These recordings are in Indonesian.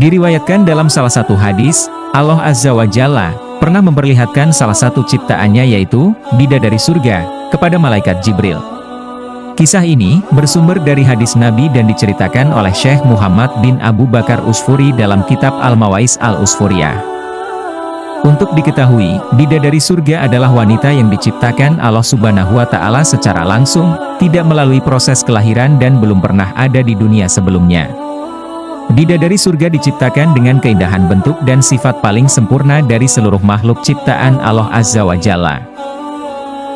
Diriwayatkan dalam salah satu hadis, Allah Azza wa Jalla pernah memperlihatkan salah satu ciptaannya yaitu bidadari surga kepada malaikat Jibril. Kisah ini bersumber dari hadis Nabi dan diceritakan oleh Syekh Muhammad bin Abu Bakar Usfuri dalam kitab Al-Mawais Al-Usfuriyah. Untuk diketahui, bidadari surga adalah wanita yang diciptakan Allah Subhanahu wa Ta'ala secara langsung, tidak melalui proses kelahiran dan belum pernah ada di dunia sebelumnya. Bidadari surga diciptakan dengan keindahan bentuk dan sifat paling sempurna dari seluruh makhluk ciptaan Allah Azza wa Jalla.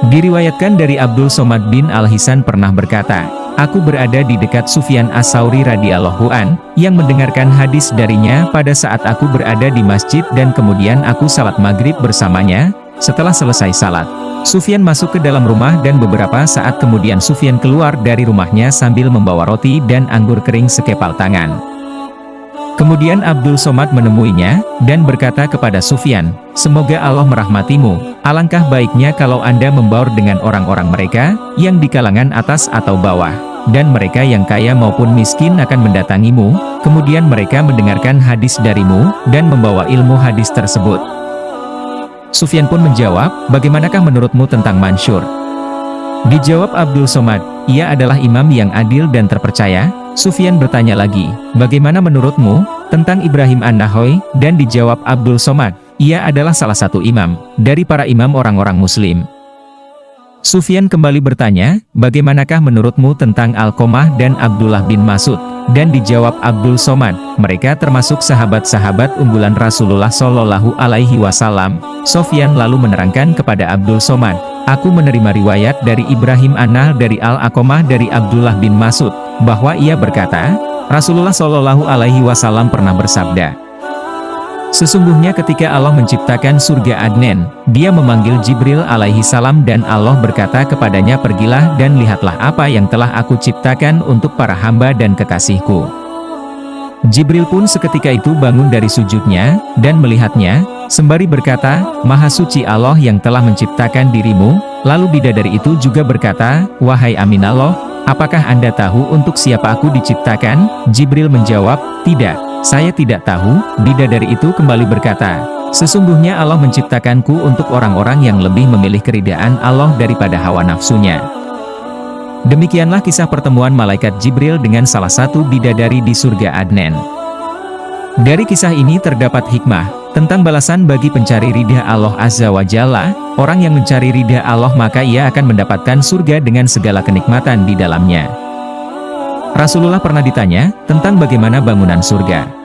Diriwayatkan dari Abdul Somad bin Al-Hisan pernah berkata, "Aku berada di dekat Sufyan As-Sauri radhiyallahu an, yang mendengarkan hadis darinya pada saat aku berada di masjid dan kemudian aku salat maghrib bersamanya. Setelah selesai salat, Sufyan masuk ke dalam rumah dan beberapa saat kemudian Sufyan keluar dari rumahnya sambil membawa roti dan anggur kering sekepal tangan. Kemudian Abdul Somad menemuinya, dan berkata kepada Sufyan, 'Semoga Allah merahmatimu, alangkah baiknya kalau Anda membaur dengan orang-orang mereka, yang di kalangan atas atau bawah, dan mereka yang kaya maupun miskin akan mendatangimu, kemudian mereka mendengarkan hadis darimu, dan membawa ilmu hadis tersebut.' Sufyan pun menjawab, 'Bagaimanakah menurutmu tentang Mansyur?' Dijawab Abdul Somad, 'Ia adalah imam yang adil dan terpercaya.' Sufyan bertanya lagi, 'Bagaimana menurutmu tentang Ibrahim An-Nakha'i?' Dan dijawab Abdul Somad, 'Ia adalah salah satu imam dari para imam orang-orang muslim.' Sufyan kembali bertanya, 'Bagaimanakah menurutmu tentang Alqamah dan Abdullah bin Mas'ud?' Dan dijawab Abdul Somad, 'Mereka termasuk sahabat-sahabat unggulan Rasulullah Shallallahu Alaihi Wasallam.' Sufyan lalu menerangkan kepada Abdul Somad, 'Aku menerima riwayat dari Ibrahim An-Nakha'i dari Al-Aqamah dari Abdullah bin Mas'ud, bahwa ia berkata, Rasulullah Shallallahu Alaihi Wasallam pernah bersabda, sesungguhnya ketika Allah menciptakan surga Adnen, Dia memanggil Jibril alaihi salam dan Allah berkata kepadanya, pergilah dan lihatlah apa yang telah aku ciptakan untuk para hamba dan kekasihku. Jibril pun seketika itu bangun dari sujudnya, dan melihatnya, sembari berkata, Maha suci Allah yang telah menciptakan dirimu. Lalu bidadari itu juga berkata, wahai Aminallah, apakah Anda tahu untuk siapa aku diciptakan? Jibril menjawab, tidak, saya tidak tahu. Bidadari itu kembali berkata, sesungguhnya Allah menciptakanku untuk orang-orang yang lebih memilih keridaan Allah daripada hawa nafsunya. Demikianlah kisah pertemuan malaikat Jibril dengan salah satu bidadari di surga Adnen. Dari kisah ini terdapat hikmah tentang balasan bagi pencari ridha Allah Azza wa Jalla. Orang yang mencari ridha Allah maka ia akan mendapatkan surga dengan segala kenikmatan di dalamnya. Rasulullah pernah ditanya tentang bagaimana bangunan surga.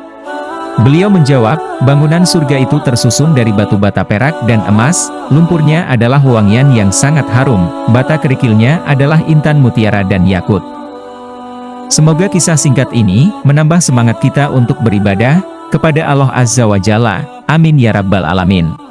Beliau menjawab, bangunan surga itu tersusun dari batu bata perak dan emas, lumpurnya adalah wangian yang sangat harum, bata kerikilnya adalah intan mutiara dan yakut. Semoga kisah singkat ini menambah semangat kita untuk beribadah kepada Allah Azza wa Jalla. Amin ya Rabbal Alamin.